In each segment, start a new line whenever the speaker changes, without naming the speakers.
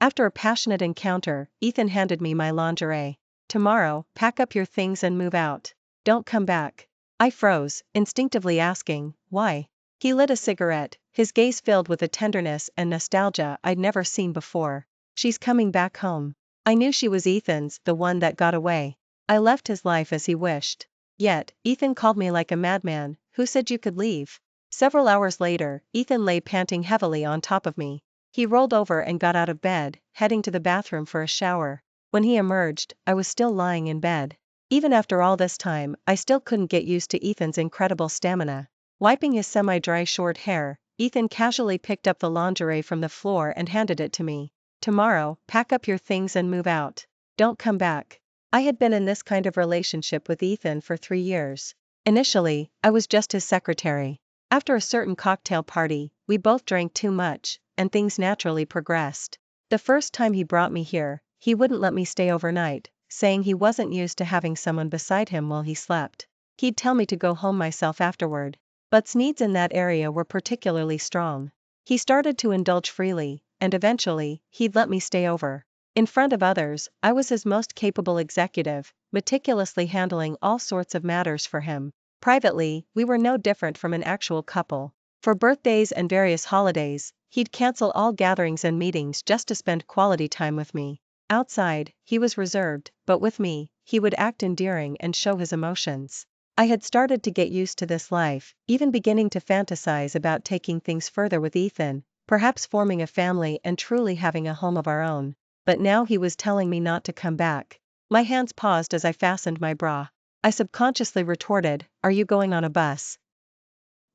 After a passionate encounter, Ethan handed me my lingerie. "Tomorrow, pack up your things and move out. Don't come back." I froze, instinctively asking, why? He lit a cigarette, his gaze filled with a tenderness and nostalgia I'd never seen before. "She's coming back home." I knew she was Ethan's, the one that got away. I left his life as he wished. Yet, Ethan called me like a madman. "Who said you could leave?" Several hours later, Ethan lay panting heavily on top of me. He rolled over and got out of bed, heading to the bathroom for a shower. When he emerged, I was still lying in bed. Even after all this time, I still couldn't get used to Ethan's incredible stamina. Wiping his semi-dry short hair, Ethan casually picked up the lingerie from the floor and handed it to me. "Tomorrow, pack up your things and move out. Don't come back." I had been in this kind of relationship with Ethan for 3 years. Initially, I was just his secretary. After a certain cocktail party, we both drank too much, and things naturally progressed. The first time he brought me here, he wouldn't let me stay overnight, saying he wasn't used to having someone beside him while he slept. He'd tell me to go home myself afterward. But's needs in that area were particularly strong. He started to indulge freely, and eventually, he'd let me stay over. In front of others, I was his most capable executive, meticulously handling all sorts of matters for him. Privately, we were no different from an actual couple. For birthdays and various holidays, he'd cancel all gatherings and meetings just to spend quality time with me. Outside, he was reserved, but with me, he would act endearing and show his emotions. I had started to get used to this life, even beginning to fantasize about taking things further with Ethan, perhaps forming a family and truly having a home of our own. But now he was telling me not to come back. My hands paused as I fastened my bra. I subconsciously retorted, "Are you going on a bus?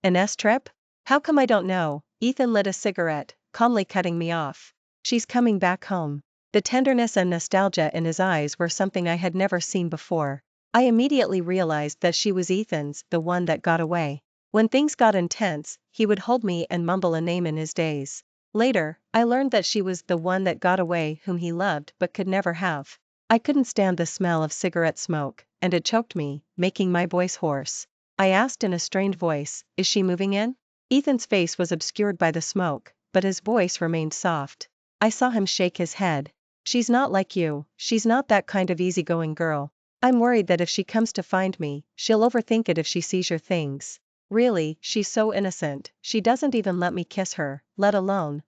An S trip?" "How come I don't know?" Ethan lit a cigarette, calmly cutting me off. "She's coming back home." The tenderness and nostalgia in his eyes were something I had never seen before. I immediately realized that she was Ethan's, the one that got away. When things got intense, he would hold me and mumble a name in his daze. Later, I learned that she was the one that got away whom he loved but could never have. I couldn't stand the smell of cigarette smoke, and it choked me, making my voice hoarse. I asked in a strained voice, "Is she moving in?" Ethan's face was obscured by the smoke, but his voice remained soft. I saw him shake his head. "She's not like you, she's not that kind of easygoing girl. I'm worried that if she comes to find me, she'll overthink it if she sees your things. Really, she's so innocent, she doesn't even let me kiss her, let alone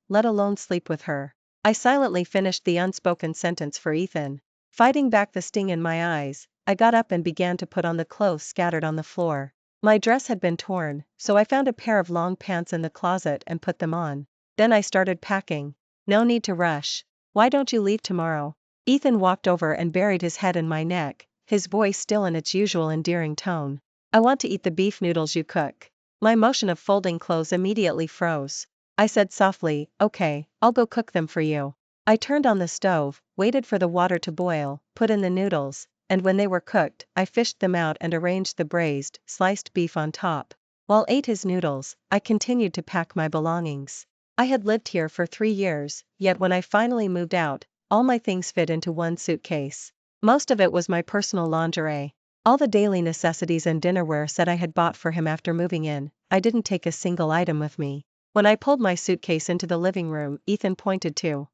sleep with her." I silently finished the unspoken sentence for Ethan. Fighting back the sting in my eyes, I got up and began to put on the clothes scattered on the floor. My dress had been torn, so I found a pair of long pants in the closet and put them on. Then I started packing. "No need to rush. Why don't you leave tomorrow?" Ethan walked over and buried his head in my neck, his voice still in its usual endearing tone. "I want to eat the beef noodles you cook." My motion of folding clothes immediately froze. I said softly, "Okay, I'll go cook them for you." I turned on the stove, waited for the water to boil, put in the noodles, and when they were cooked, I fished them out and arranged the braised, sliced beef on top. While ate his noodles, I continued to pack my belongings. I had lived here for 3 years, yet when I finally moved out, all my things fit into one suitcase. Most of it was my personal lingerie. All the daily necessities and dinnerware set I had bought for him after moving in. I didn't take a single item with me. When I pulled my suitcase into the living room, Ethan pointed to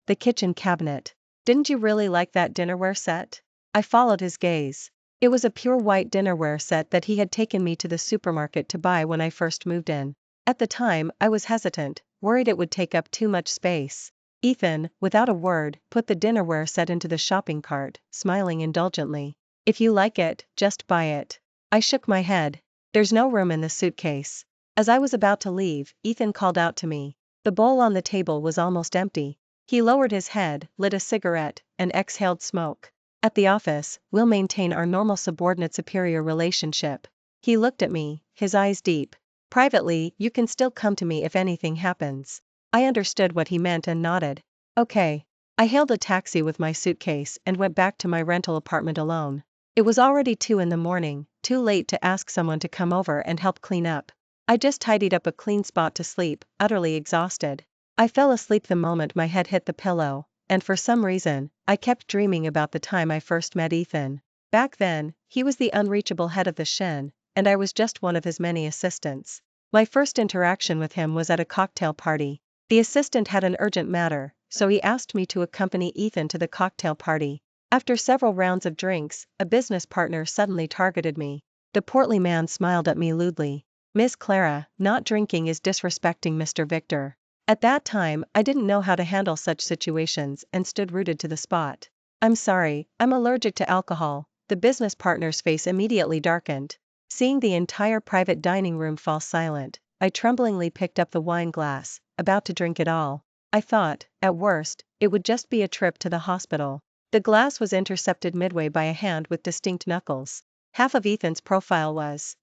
the kitchen cabinet. "Didn't you really like that dinnerware set?" I followed his gaze. It was a pure white dinnerware set that he had taken me to the supermarket to buy when I first moved in. At the time, I was hesitant, worried it would take up too much space. Ethan, without a word, put the dinnerware set into the shopping cart, smiling indulgently. "If you like it, just buy it." I shook my head. "There's no room in the suitcase." As I was about to leave, Ethan called out to me. The bowl on the table was almost empty. He lowered his head, lit a cigarette, and exhaled smoke. "At the office, we'll maintain our normal subordinate-superior relationship." He looked at me, his eyes deep. "Privately, you can still come to me if anything happens." I understood what he meant and nodded. "Okay." I hailed a taxi with my suitcase and went back to my rental apartment alone. It was already 2 in the morning, too late to ask someone to come over and help clean up. I just tidied up a clean spot to sleep, utterly exhausted. I fell asleep the moment my head hit the pillow, and for some reason, I kept dreaming about the time I first met Ethan. Back then, he was the unreachable head of the shin, and I was just one of his many assistants. My first interaction with him was at a cocktail party. The assistant had an urgent matter, so he asked me to accompany Ethan to the cocktail party. After several rounds of drinks, a business partner suddenly targeted me. The portly man smiled at me lewdly. "Miss Clara, not drinking is disrespecting Mr. Victor." At that time, I didn't know how to handle such situations and stood rooted to the spot. "I'm sorry, I'm allergic to alcohol." The business partner's face immediately darkened. Seeing the entire private dining room fall silent, I tremblingly picked up the wine glass, about to drink it all. I thought, at worst, it would just be a trip to the hospital. The glass was intercepted midway by a hand with distinct knuckles. Half of Ethan's profile was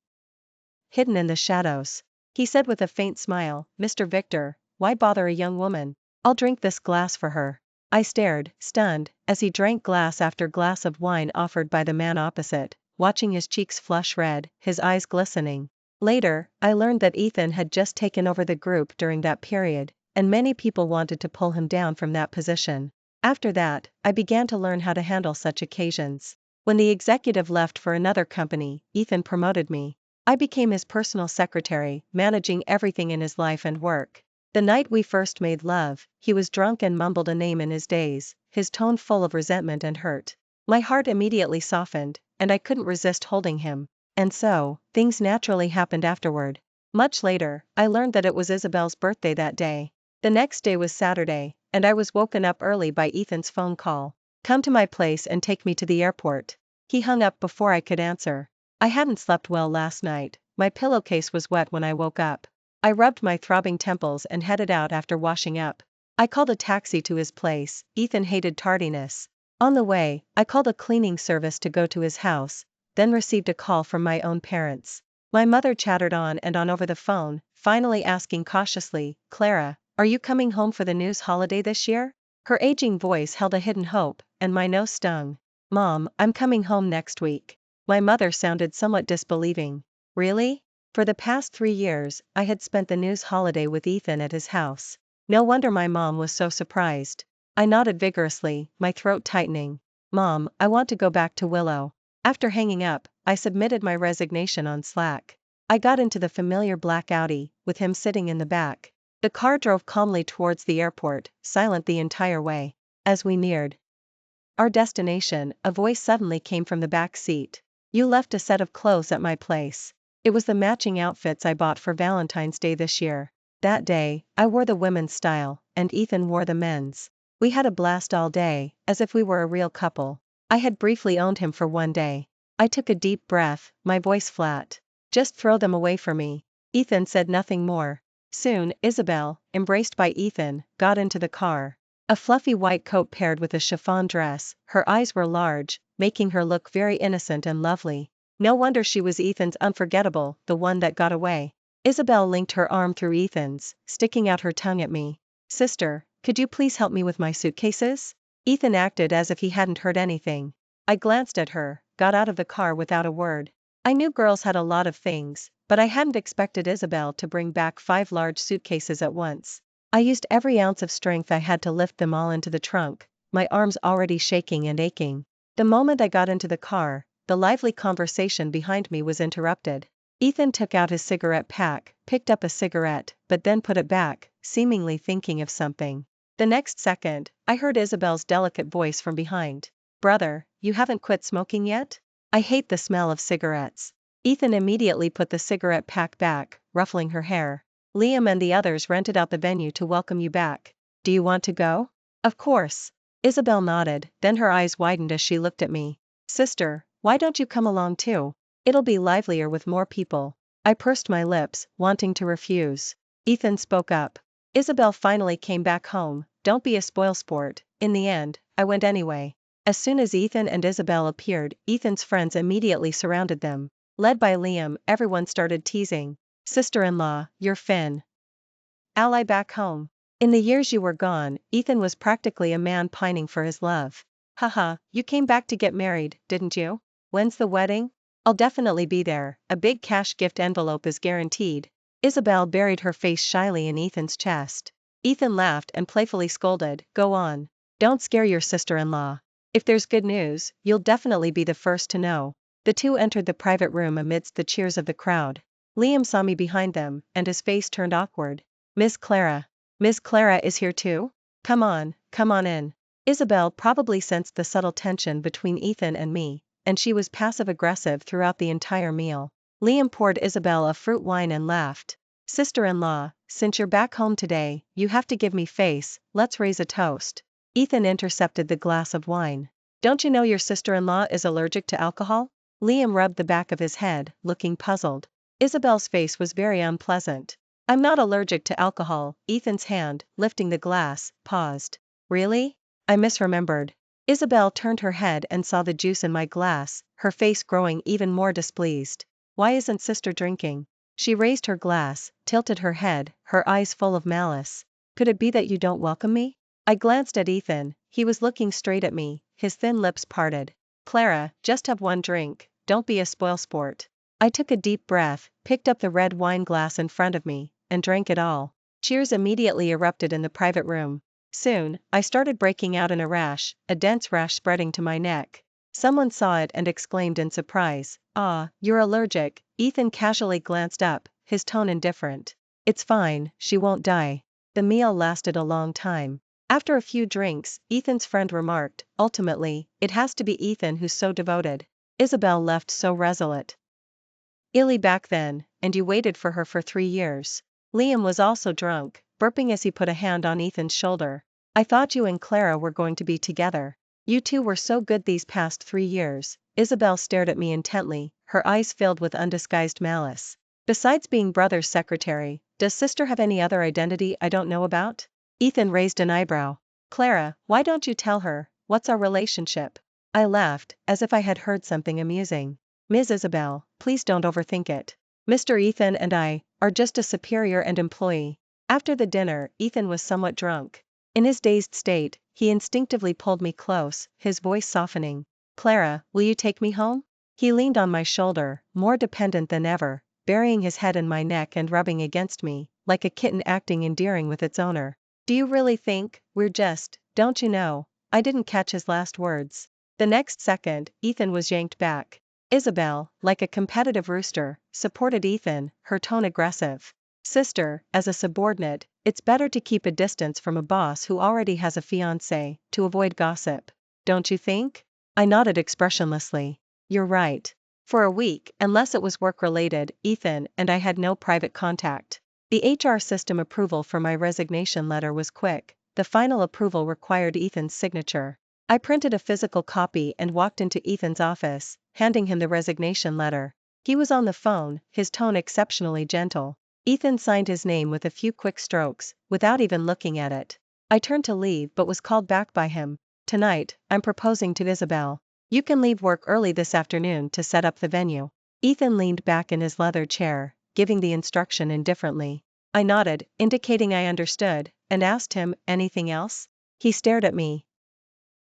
hidden in the shadows. He said with a faint smile, "Mr. Victor, why bother a young woman? I'll drink this glass for her." I stared, stunned, as he drank glass after glass of wine offered by the man opposite, watching his cheeks flush red, his eyes glistening. Later, I learned that Ethan had just taken over the group during that period, and many people wanted to pull him down from that position. After that, I began to learn how to handle such occasions. When the executive left for another company, Ethan promoted me. I became his personal secretary, managing everything in his life and work. The night we first made love, he was drunk and mumbled a name in his daze, his tone full of resentment and hurt. My heart immediately softened, and I couldn't resist holding him. And so, things naturally happened afterward. Much later, I learned that it was Isabelle's birthday that day. The next day was Saturday, and I was woken up early by Ethan's phone call. "Come to my place and take me to the airport." He hung up before I could answer. I hadn't slept well last night, my pillowcase was wet when I woke up. I rubbed my throbbing temples and headed out after washing up. I called a taxi to his place. Ethan hated tardiness. On the way, I called a cleaning service to go to his house, then received a call from my own parents. My mother chattered on and on over the phone, finally asking cautiously, "Clara, are you coming home for the news holiday this year?" Her aging voice held a hidden hope, and my nose stung. "Mom, I'm coming home next week." My mother sounded somewhat disbelieving. "Really?" For the past 3 years, I had spent the news holiday with Ethan at his house. No wonder my mom was so surprised. I nodded vigorously, my throat tightening. "Mom, I want to go back to Willow." After hanging up, I submitted my resignation on Slack. I got into the familiar black Audi, with him sitting in the back. The car drove calmly towards the airport, silent the entire way. As we neared our destination, a voice suddenly came from the back seat. "You left a set of clothes at my place." It was the matching outfits I bought for Valentine's Day this year. That day, I wore the women's style, and Ethan wore the men's. We had a blast all day, as if we were a real couple. I had briefly owned him for one day. I took a deep breath, my voice flat. "Just throw them away for me." Ethan said nothing more. Soon, Isabelle, embraced by Ethan, got into the car. A fluffy white coat paired with a chiffon dress, her eyes were large, making her look very innocent and lovely. No wonder she was Ethan's unforgettable, the one that got away. Isabelle linked her arm through Ethan's, sticking out her tongue at me. "Sister, could you please help me with my suitcases?" Ethan acted as if he hadn't heard anything. I glanced at her, got out of the car without a word. I knew girls had a lot of things, but I hadn't expected Isabelle to bring back 5 large suitcases at once. I used every ounce of strength I had to lift them all into the trunk, my arms already shaking and aching. The moment I got into the car, the lively conversation behind me was interrupted. Ethan took out his cigarette pack, picked up a cigarette, but then put it back, seemingly thinking of something. The next second, I heard Isabelle's delicate voice from behind. "Brother, you haven't quit smoking yet? I hate the smell of cigarettes." Ethan immediately put the cigarette pack back, ruffling her hair. "Liam and the others rented out the venue to welcome you back. Do you want to go?" "Of course." Isabelle nodded, then her eyes widened as she looked at me. "Sister, why don't you come along too? It'll be livelier with more people." I pursed my lips, wanting to refuse. Ethan spoke up. "Isabelle finally came back home, don't be a spoilsport." In the end, I went anyway. As soon as Ethan and Isabelle appeared, Ethan's friends immediately surrounded them. Led by Liam, everyone started teasing. "Sister-in-law, you're Finn. Ally back home. In the years you were gone, Ethan was practically a man pining for his love. Haha, you came back to get married, didn't you? When's the wedding?" "I'll definitely be there, a big cash gift envelope is guaranteed." Isabelle buried her face shyly in Ethan's chest. Ethan laughed and playfully scolded, "Go on. Don't scare your sister-in-law. If there's good news, you'll definitely be the first to know." The two entered the private room amidst the cheers of the crowd. Liam saw me behind them, and his face turned awkward. Miss Clara is here too?" Come on in. Isabelle probably sensed the subtle tension between Ethan and me, and she was passive-aggressive throughout the entire meal. Liam poured Isabelle a fruit wine and laughed. Sister-in-law, since you're back home today, you have to give me face, let's raise a toast. Ethan intercepted the glass of wine. Don't you know your sister-in-law is allergic to alcohol? Liam rubbed the back of his head, looking puzzled. Isabelle's face was very unpleasant. I'm not allergic to alcohol. Ethan's hand, lifting the glass, paused. Really? I misremembered. Isabelle turned her head and saw the juice in my glass, her face growing even more displeased. Why isn't sister drinking? She raised her glass, tilted her head, her eyes full of malice. Could it be that you don't welcome me? I glanced at Ethan, he was looking straight at me, his thin lips parted. Clara, just have one drink, don't be a spoilsport. I took a deep breath, picked up the red wine glass in front of me, and drank it all. Cheers immediately erupted in the private room. Soon, I started breaking out in a rash, a dense rash spreading to my neck. Someone saw it and exclaimed in surprise, "Ah, you're allergic." Ethan casually glanced up, his tone indifferent. It's fine, she won't die. The meal lasted a long time. After a few drinks, Ethan's friend remarked, ultimately, it has to be Ethan who's so devoted. Isabelle left so resolute. Illy back then, and you waited for her for 3 years. Liam was also drunk, burping as he put a hand on Ethan's shoulder. I thought you and Clara were going to be together. You two were so good these past 3 years. Isabelle stared at me intently, her eyes filled with undisguised malice. Besides being brother's secretary, does sister have any other identity I don't know about? Ethan raised an eyebrow. Clara, why don't you tell her, what's our relationship? I laughed, as if I had heard something amusing. Ms. Isabelle, please don't overthink it. Mr. Ethan and I are just a superior and employee. After the dinner, Ethan was somewhat drunk. In his dazed state, he instinctively pulled me close, his voice softening. Clara, will you take me home? He leaned on my shoulder, more dependent than ever, burying his head in my neck and rubbing against me, like a kitten acting endearing with its owner. Do you really think we're just, don't you know? I didn't catch his last words. The next second, Ethan was yanked back. Isabelle, like a competitive rooster, supported Ethan, her tone aggressive. Sister, as a subordinate, it's better to keep a distance from a boss who already has a fiancé, to avoid gossip. Don't you think? I nodded expressionlessly. You're right. For a week, unless it was work-related, Ethan and I had no private contact. The HR system approval for my resignation letter was quick. The final approval required Ethan's signature. I printed a physical copy and walked into Ethan's office, handing him the resignation letter. He was on the phone, his tone exceptionally gentle. Ethan signed his name with a few quick strokes, without even looking at it. I turned to leave but was called back by him. Tonight, I'm proposing to Isabelle. You can leave work early this afternoon to set up the venue. Ethan leaned back in his leather chair, giving the instruction indifferently. I nodded, indicating I understood, and asked him, anything else? He stared at me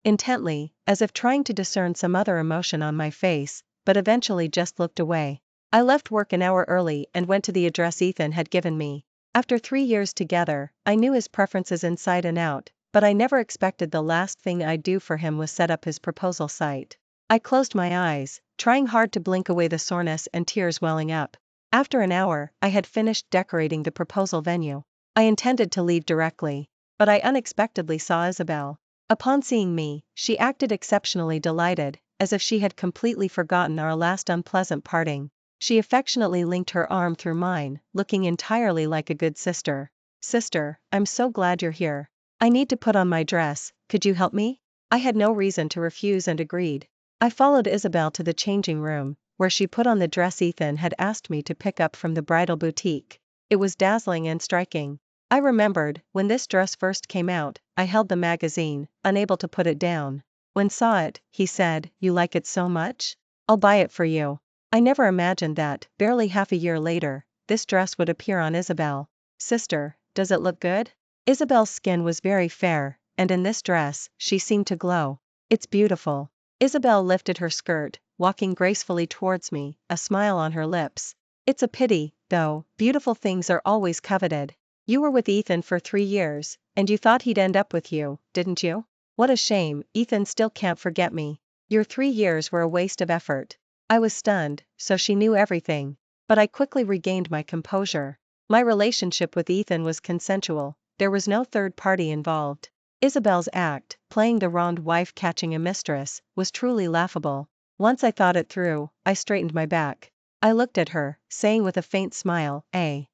intently, as if trying to discern some other emotion on my face, but eventually just looked away. I left work an hour early and went to the address Ethan had given me. After 3 years together, I knew his preferences inside and out, but I never expected the last thing I'd do for him was set up his proposal site. I closed my eyes, trying hard to blink away the soreness and tears welling up. After an hour, I had finished decorating the proposal venue. I intended to leave directly, but I unexpectedly saw Isabelle. Upon seeing me, she acted exceptionally delighted, as if she had completely forgotten our last unpleasant parting. She affectionately linked her arm through mine, looking entirely like a good sister. Sister, I'm so glad you're here. I need to put on my dress, could you help me? I had no reason to refuse and agreed. I followed Isabelle to the changing room, where she put on the dress Ethan had asked me to pick up from the bridal boutique. It was dazzling and striking. I remembered, when this dress first came out, I held the magazine, unable to put it down. When saw it, he said, "You like it so much? I'll buy it for you." I never imagined that, barely half a year later, this dress would appear on Isabelle. Sister, does it look good? Isabelle's skin was very fair, and in this dress, she seemed to glow. It's beautiful. Isabelle lifted her skirt, walking gracefully towards me, a smile on her lips. It's a pity, though, beautiful things are always coveted. You were with Ethan for 3 years, and you thought he'd end up with you, didn't you? What a shame, Ethan still can't forget me. Your 3 years were a waste of effort. I was stunned, so she knew everything. But I quickly regained my composure. My relationship with Ethan was consensual, there was no third party involved. Isabel's act, playing the wronged wife catching a mistress, was truly laughable. Once I thought it through, I straightened my back. I looked at her, saying with a faint smile, a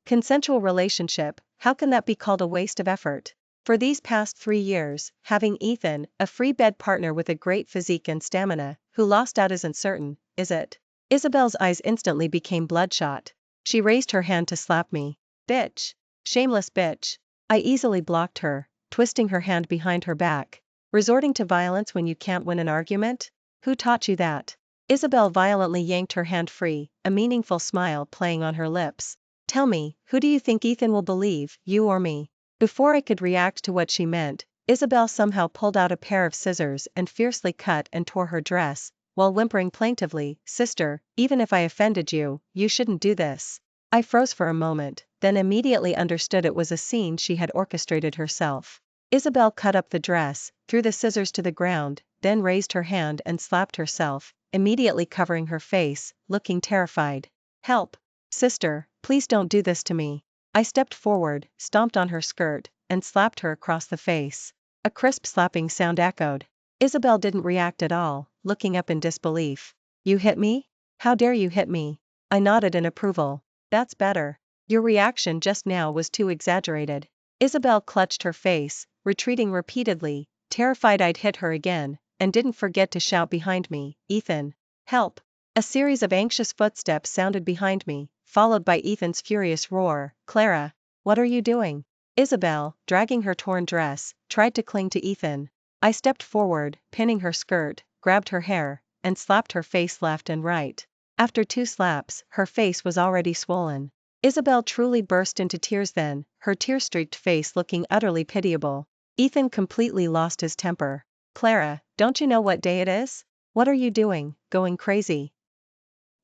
consensual relationship, how can that be called a waste of effort? For these past 3 years, having Ethan, a free bed partner with a great physique and stamina, who lost out isn't certain, is it? Isabel's eyes instantly became bloodshot. She raised her hand to slap me. Bitch. Shameless bitch. I easily blocked her, twisting her hand behind her back. Resorting to violence when you can't win an argument? Who taught you that? Isabelle violently yanked her hand free, a meaningful smile playing on her lips. Tell me, who do you think Ethan will believe, you or me? Before I could react to what she meant, Isabelle somehow pulled out a pair of scissors and fiercely cut and tore her dress, while whimpering plaintively, Sister, even if I offended you, you shouldn't do this. I froze for a moment, then immediately understood it was a scene she had orchestrated herself. Isabelle cut up the dress, threw the scissors to the ground, then raised her hand and slapped herself, immediately covering her face, looking terrified. Help! Sister, please don't do this to me. I stepped forward, stomped on her skirt, and slapped her across the face. A crisp slapping sound echoed. Isabelle didn't react at all, looking up in disbelief. You hit me? How dare you hit me? I nodded in approval. That's better. Your reaction just now was too exaggerated. Isabelle clutched her face, retreating repeatedly, terrified I'd hit her again, and didn't forget to shout behind me, Ethan. Help! A series of anxious footsteps sounded behind me, followed by Ethan's furious roar, Clara, what are you doing? Isabelle, dragging her torn dress, tried to cling to Ethan. I stepped forward, pinning her skirt, grabbed her hair, and slapped her face left and right. After 2 slaps, her face was already swollen. Isabelle truly burst into tears then, her tear-streaked face looking utterly pitiable. Ethan completely lost his temper. Clara, don't you know what day it is? What are you doing, going crazy?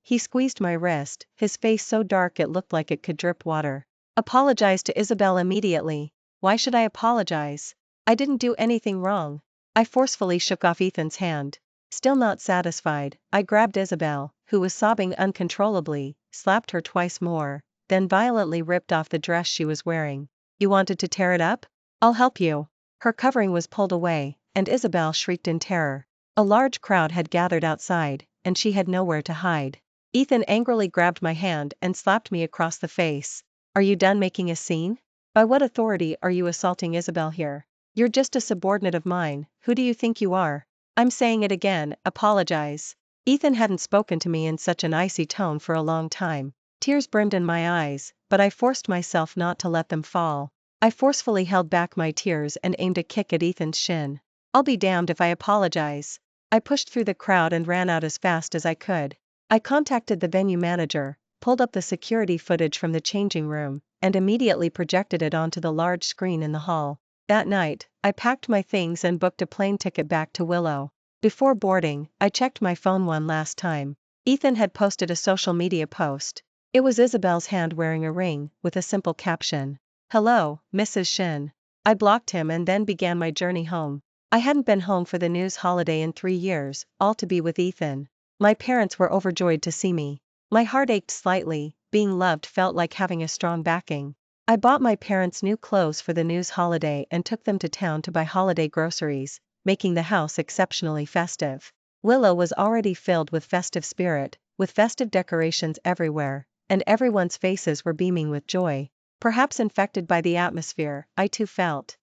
He squeezed my wrist, his face so dark it looked like it could drip water. Apologize to Isabelle immediately. Why should I apologize? I didn't do anything wrong. I forcefully shook off Ethan's hand. Still not satisfied, I grabbed Isabelle, who was sobbing uncontrollably, slapped her twice more, then violently ripped off the dress she was wearing. You wanted to tear it up? I'll help you. Her covering was pulled away, and Isabelle shrieked in terror. A large crowd had gathered outside, and she had nowhere to hide. Ethan angrily grabbed my hand and slapped me across the face. Are you done making a scene? By what authority are you assaulting Isabelle here? You're just a subordinate of mine, who do you think you are? I'm saying it again, apologize. Ethan hadn't spoken to me in such an icy tone for a long time. Tears brimmed in my eyes, but I forced myself not to let them fall. I forcefully held back my tears and aimed a kick at Ethan's shin. I'll be damned if I apologize. I pushed through the crowd and ran out as fast as I could. I contacted the venue manager, pulled up the security footage from the changing room, and immediately projected it onto the large screen in the hall. That night, I packed my things and booked a plane ticket back to Willow. Before boarding, I checked my phone one last time. Ethan had posted a social media post. It was Isabelle's hand wearing a ring, with a simple caption. Hello, Mrs. Shin. I blocked him and then began my journey home. I hadn't been home for the news holiday in 3 years, all to be with Ethan. My parents were overjoyed to see me. My heart ached slightly, being loved felt like having a strong backing. I bought my parents new clothes for the news holiday and took them to town to buy holiday groceries, making the house exceptionally festive. Willow was already filled with festive spirit, with festive decorations everywhere, and everyone's faces were beaming with joy. Perhaps infected by the atmosphere, I too felt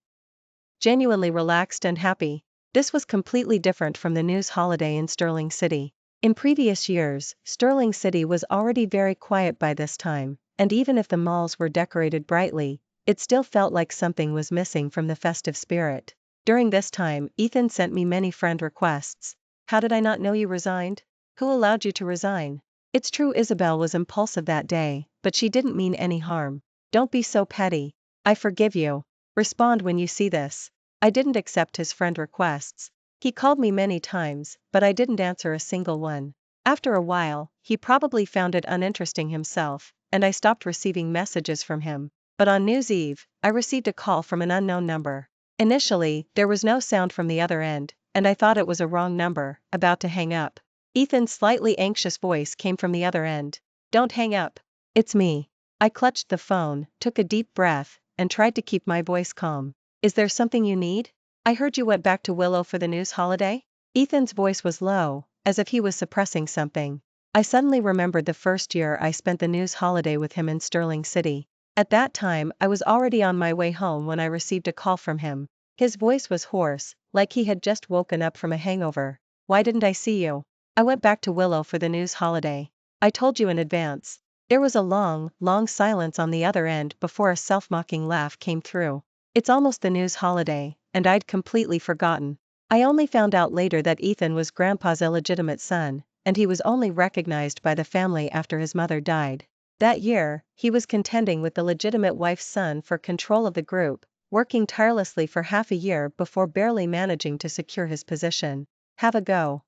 genuinely relaxed and happy. This was completely different from the news holiday in Sterling City. In previous years, Sterling City was already very quiet by this time, and even if the malls were decorated brightly, it still felt like something was missing from the festive spirit. During this time, Ethan sent me many friend requests. How did I not know you resigned? Who allowed you to resign? It's true Isabelle was impulsive that day, but she didn't mean any harm. Don't be so petty. I forgive you. Respond when you see this. I didn't accept his friend requests. He called me many times, but I didn't answer a single one. After a while, he probably found it uninteresting himself, and I stopped receiving messages from him. But on New Year's Eve, I received a call from an unknown number. Initially, there was no sound from the other end, and I thought it was a wrong number, about to hang up. Ethan's slightly anxious voice came from the other end. Don't hang up. It's me. I clutched the phone, took a deep breath, and tried to keep my voice calm. Is there something you need? I heard you went back to Willow for the news holiday? Ethan's voice was low, as if he was suppressing something. I suddenly remembered the first year I spent the news holiday with him in Sterling City. At that time, I was already on my way home when I received a call from him. His voice was hoarse, like he had just woken up from a hangover. Why didn't I see you? I went back to Willow for the news holiday. I told you in advance. There was a long, long silence on the other end before a self-mocking laugh came through. It's almost the news holiday, and I'd completely forgotten. I only found out later that Ethan was Grandpa's illegitimate son, and he was only recognized by the family after his mother died. That year, he was contending with the legitimate wife's son for control of the group, working tirelessly for half a year before barely managing to secure his position. Have a go.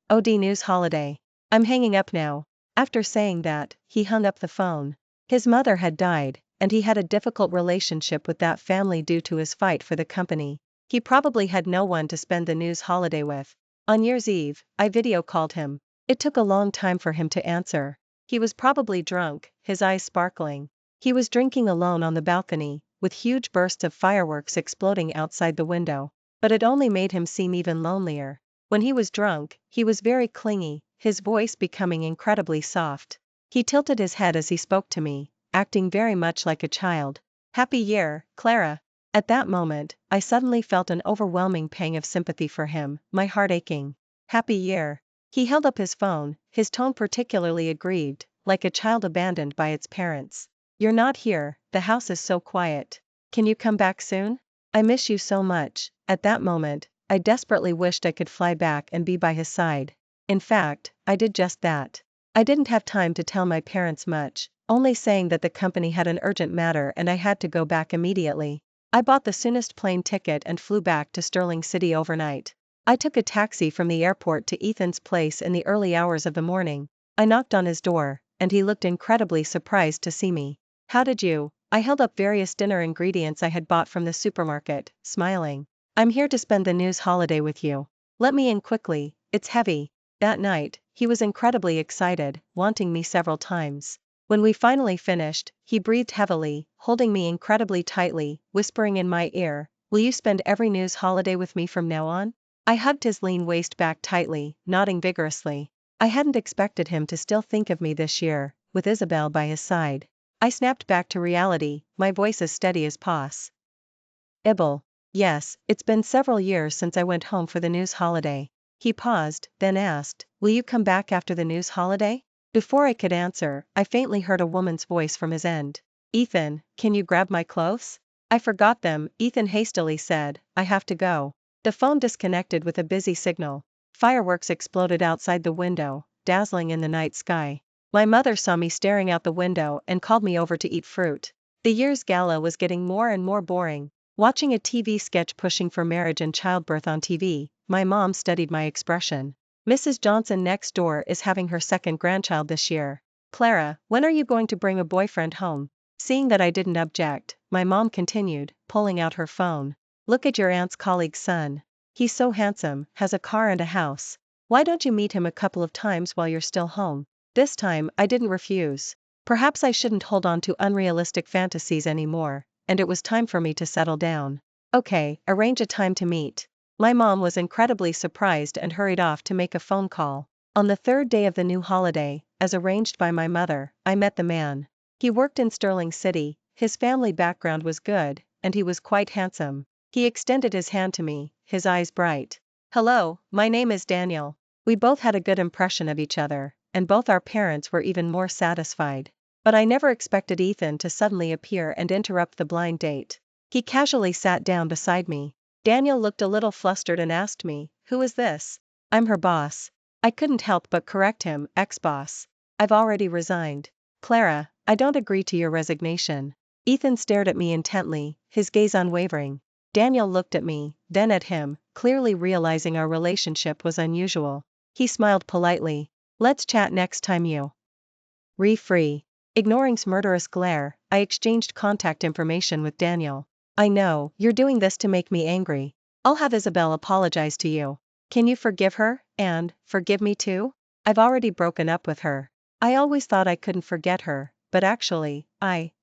OD news holiday. I'm hanging up now. After saying that, he hung up the phone. His mother had died, and he had a difficult relationship with that family due to his fight for the company. He probably had no one to spend the news holiday with. On New Year's Eve, I video called him. It took a long time for him to answer. He was probably drunk, his eyes sparkling. He was drinking alone on the balcony, with huge bursts of fireworks exploding outside the window. But it only made him seem even lonelier. When he was drunk, he was very clingy, his voice becoming incredibly soft. He tilted his head as he spoke to me, acting very much like a child. Happy year, Clara. At that moment, I suddenly felt an overwhelming pang of sympathy for him, my heart aching. Happy year. He held up his phone, his tone particularly aggrieved, like a child abandoned by its parents. You're not here, the house is so quiet. Can you come back soon? I miss you so much. At that moment, I desperately wished I could fly back and be by his side. In fact, I did just that. I didn't have time to tell my parents much, only saying that the company had an urgent matter and I had to go back immediately. I bought the soonest plane ticket and flew back to Sterling City overnight. I took a taxi from the airport to Ethan's place in the early hours of the morning. I knocked on his door, and he looked incredibly surprised to see me. How did you? I held up various dinner ingredients I had bought from the supermarket, smiling. I'm here to spend the news holiday with you. Let me in quickly, it's heavy. That night, he was incredibly excited, wanting me several times. When we finally finished, he breathed heavily, holding me incredibly tightly, whispering in my ear, "Will you spend every news holiday with me from now on?" I hugged his lean waist back tightly, nodding vigorously. I hadn't expected him to still think of me this year, with Isabelle by his side. I snapped back to reality, my voice as steady as possible. Yes, it's been several years since I went home for the news holiday. He paused, then asked, "Will you come back after the news holiday?" Before I could answer, I faintly heard a woman's voice from his end. "Ethan, can you grab my clothes?" "I forgot them," Ethan hastily said, "I have to go." The phone disconnected with a busy signal. Fireworks exploded outside the window, dazzling in the night sky. My mother saw me staring out the window and called me over to eat fruit. The year's gala was getting more and more boring. Watching a TV sketch pushing for marriage and childbirth on TV, my mom studied my expression. "Mrs. Johnson next door is having her second grandchild this year. Clara, when are you going to bring a boyfriend home?" Seeing that I didn't object, my mom continued, pulling out her phone. "Look at your aunt's colleague's son. He's so handsome, has a car and a house. Why don't you meet him a couple of times while you're still home?" This time, I didn't refuse. Perhaps I shouldn't hold on to unrealistic fantasies anymore, and it was time for me to settle down. "Okay, arrange a time to meet." My mom was incredibly surprised and hurried off to make a phone call. On the third day of the new holiday, as arranged by my mother, I met the man. He worked in Sterling City, his family background was good, and he was quite handsome. He extended his hand to me, his eyes bright. "Hello, my name is Daniel." We both had a good impression of each other, and both our parents were even more satisfied. But I never expected Ethan to suddenly appear and interrupt the blind date. He casually sat down beside me. Daniel looked a little flustered and asked me, "Who is this?" "I'm her boss." I couldn't help but correct him, "Ex-boss. I've already resigned." "Clara, I don't agree to your resignation." Ethan stared at me intently, his gaze unwavering. Daniel looked at me, then at him, clearly realizing our relationship was unusual. He smiled politely. "Let's chat next time you free." Ignoring's murderous glare, I exchanged contact information with Daniel. "I know, you're doing this to make me angry. I'll have Isabelle apologize to you. Can you forgive her, and forgive me too? I've already broken up with her. I always thought I couldn't forget her, but actually,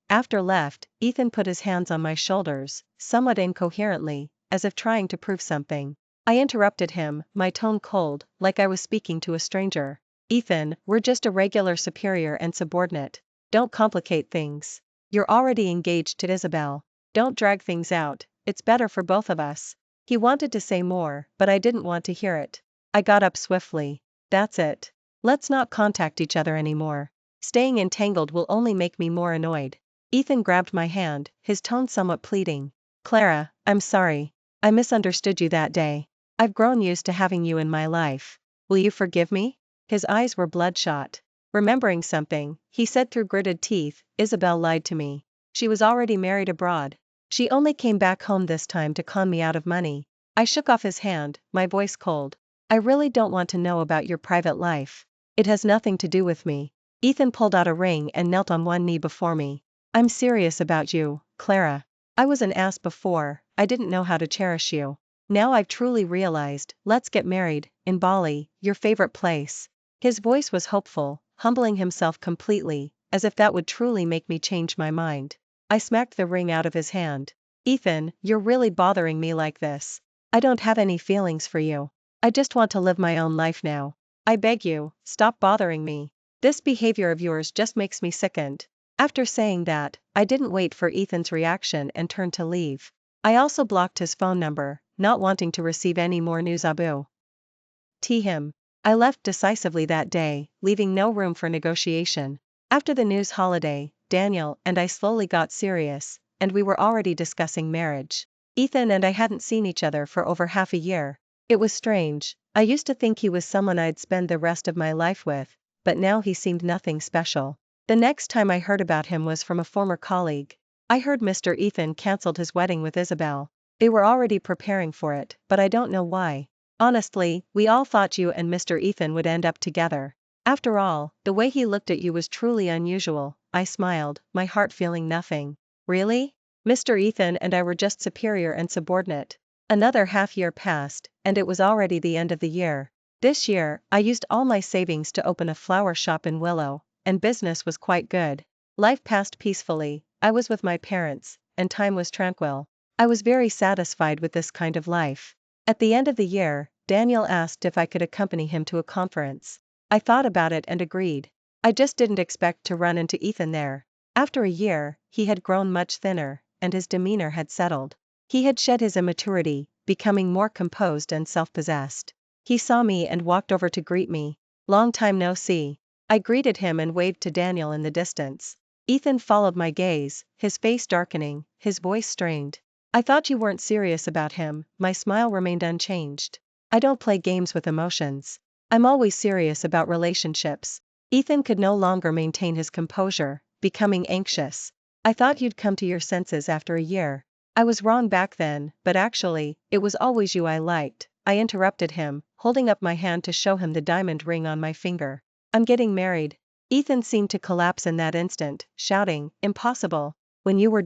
After left, Ethan put his hands on my shoulders, somewhat incoherently, as if trying to prove something. I interrupted him, my tone cold, like I was speaking to a stranger. Ethan, we're just a regular superior and subordinate. Don't complicate things. You're already engaged to Isabelle. Don't drag things out, it's better for both of us. He wanted to say more, but I didn't want to hear it. I got up swiftly. That's it. Let's not contact each other anymore. Staying entangled will only make me more annoyed. Ethan grabbed my hand, his tone somewhat pleading. Clara, I'm sorry. I misunderstood you that day. I've grown used to having you in my life. Will you forgive me? His eyes were bloodshot. Remembering something, he said through gritted teeth, Isabelle lied to me. She was already married abroad. She only came back home this time to con me out of money. I shook off his hand, my voice cold. I really don't want to know about your private life. It has nothing to do with me. Ethan pulled out a ring and knelt on one knee before me. I'm serious about you, Clara. I was an ass before, I didn't know how to cherish you. Now I've truly realized, let's get married, in Bali, your favorite place. His voice was hopeful, humbling himself completely, as if that would truly make me change my mind. I smacked the ring out of his hand. Ethan, you're really bothering me like this. I don't have any feelings for you. I just want to live my own life now. I beg you, stop bothering me. This behavior of yours just makes me sickened. After saying that, I didn't wait for Ethan's reaction and turned to leave. I also blocked his phone number, not wanting to receive any more news about him. I left decisively that day, leaving no room for negotiation. After the news holiday, Daniel and I slowly got serious, and we were already discussing marriage. Ethan and I hadn't seen each other for over half a year. It was strange. I used to think he was someone I'd spend the rest of my life with, but now he seemed nothing special. The next time I heard about him was from a former colleague. I heard Mr. Ethan cancelled his wedding with Isabelle. They were already preparing for it, but I don't know why. Honestly, we all thought you and Mr. Ethan would end up together. After all, the way he looked at you was truly unusual. I smiled, my heart feeling nothing. Really? Mr. Ethan and I were just superior and subordinate. Another half year passed, and it was already the end of the year. This year, I used all my savings to open a flower shop in Willow, and business was quite good. Life passed peacefully, I was with my parents, and time was tranquil. I was very satisfied with this kind of life. At the end of the year, Daniel asked if I could accompany him to a conference. I thought about it and agreed. I just didn't expect to run into Ethan there. After a year, he had grown much thinner, and his demeanor had settled. He had shed his immaturity, becoming more composed and self-possessed. He saw me and walked over to greet me. Long time no see. I greeted him and waved to Daniel in the distance. Ethan followed my gaze, his face darkening, his voice strained. I thought you weren't serious about him. My smile remained unchanged. I don't play games with emotions. I'm always serious about relationships. Ethan could no longer maintain his composure, becoming anxious. I thought you'd come to your senses after a year. I was wrong back then, but actually, it was always you I liked. I interrupted him, holding up my hand to show him the diamond ring on my finger. I'm getting married. Ethan seemed to collapse in that instant, shouting, impossible. When you were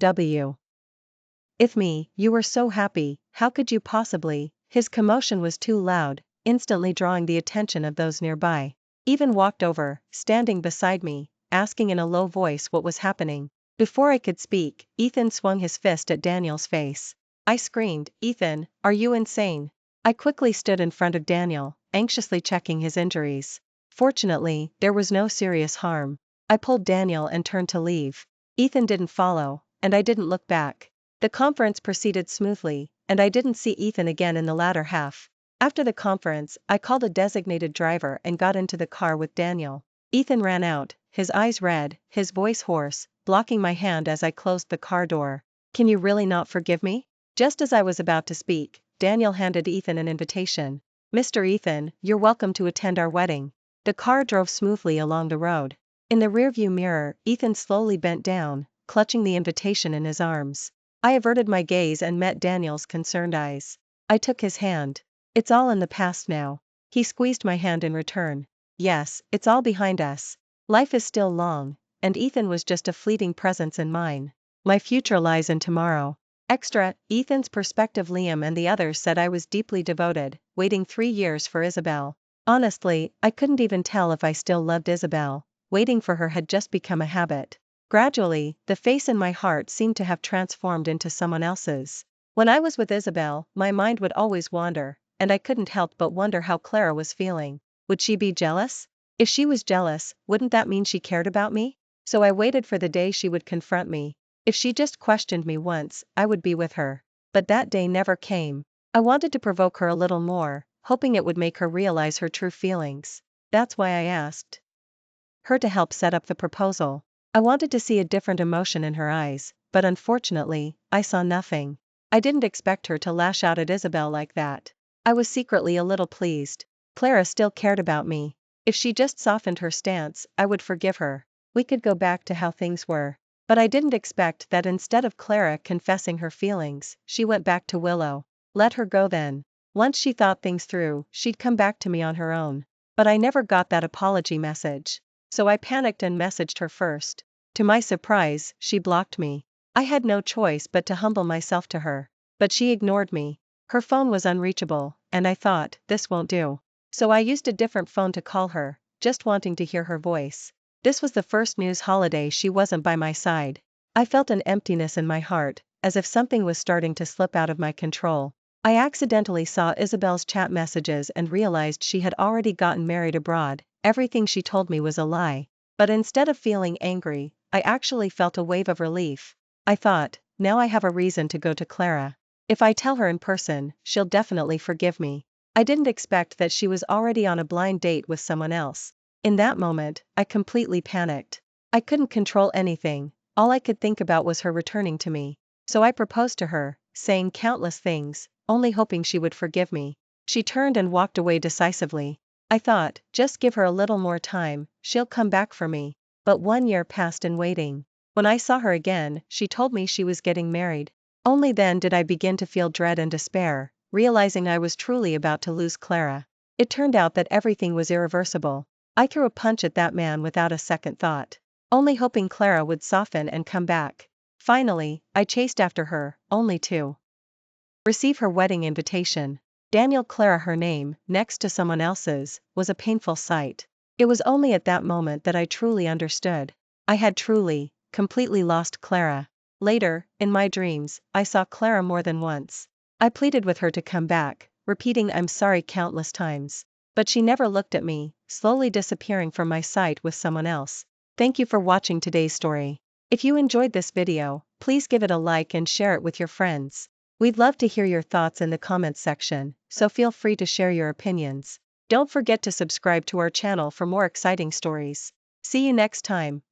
with me, you were so happy, how could you possibly? His commotion was too loud, instantly drawing the attention of those nearby. Ethan walked over, standing beside me, asking in a low voice what was happening. Before I could speak, Ethan swung his fist at Daniel's face. I screamed, Ethan, are you insane? I quickly stood in front of Daniel, anxiously checking his injuries. Fortunately, there was no serious harm. I pulled Daniel and turned to leave. Ethan didn't follow, and I didn't look back. The conference proceeded smoothly, and I didn't see Ethan again in the latter half. After the conference, I called a designated driver and got into the car with Daniel. Ethan ran out, his eyes red, his voice hoarse, blocking my hand as I closed the car door. Can you really not forgive me? Just as I was about to speak, Daniel handed Ethan an invitation. Mr. Ethan, you're welcome to attend our wedding. The car drove smoothly along the road. In the rearview mirror, Ethan slowly bent down, clutching the invitation in his arms. I averted my gaze and met Daniel's concerned eyes. I took his hand. It's all in the past now. He squeezed my hand in return. Yes, it's all behind us. Life is still long, and Ethan was just a fleeting presence in mine. My future lies in tomorrow. Extra, Ethan's perspective. Liam and the others said I was deeply devoted, waiting 3 years for Isabelle. Honestly, I couldn't even tell if I still loved Isabelle. Waiting for her had just become a habit. Gradually, the face in my heart seemed to have transformed into someone else's. When I was with Isabelle, my mind would always wander, and I couldn't help but wonder how Clara was feeling. Would she be jealous? If she was jealous, wouldn't that mean she cared about me? So I waited for the day she would confront me. If she just questioned me once, I would be with her. But that day never came. I wanted to provoke her a little more, hoping it would make her realize her true feelings. That's why I asked her to help set up the proposal. I wanted to see a different emotion in her eyes, but unfortunately, I saw nothing. I didn't expect her to lash out at Isabelle like that. I was secretly a little pleased. Clara still cared about me. If she just softened her stance, I would forgive her. We could go back to how things were. But I didn't expect that instead of Clara confessing her feelings, she went back to Willow. Let her go then. Once she thought things through, she'd come back to me on her own. But I never got that apology message. So I panicked and messaged her first. To my surprise, she blocked me. I had no choice but to humble myself to her. But she ignored me. Her phone was unreachable, and I thought, this won't do. So I used a different phone to call her, just wanting to hear her voice. This was the first news holiday she wasn't by my side. I felt an emptiness in my heart, as if something was starting to slip out of my control. I accidentally saw Isabelle's chat messages and realized she had already gotten married abroad. Everything she told me was a lie. But instead of feeling angry, I actually felt a wave of relief. I thought, now I have a reason to go to Clara. If I tell her in person, she'll definitely forgive me. I didn't expect that she was already on a blind date with someone else. In that moment, I completely panicked. I couldn't control anything. All I could think about was her returning to me. So I proposed to her, saying countless things, only hoping she would forgive me. She turned and walked away decisively. I thought, just give her a little more time, she'll come back for me. But 1 year passed in waiting. When I saw her again, she told me she was getting married. Only then did I begin to feel dread and despair, realizing I was truly about to lose Clara. It turned out that everything was irreversible. I threw a punch at that man without a second thought, only hoping Clara would soften and come back. Finally, I chased after her, only to receive her wedding invitation. Daniel Clara, her name, next to someone else's, was a painful sight. It was only at that moment that I truly understood. I had truly, completely lost Clara. Later, in my dreams, I saw Clara more than once. I pleaded with her to come back, repeating I'm sorry countless times. But she never looked at me, slowly disappearing from my sight with someone else. Thank you for watching today's story. If you enjoyed this video, please give it a like and share it with your friends. We'd love to hear your thoughts in the comments section, so feel free to share your opinions. Don't forget to subscribe to our channel for more exciting stories. See you next time.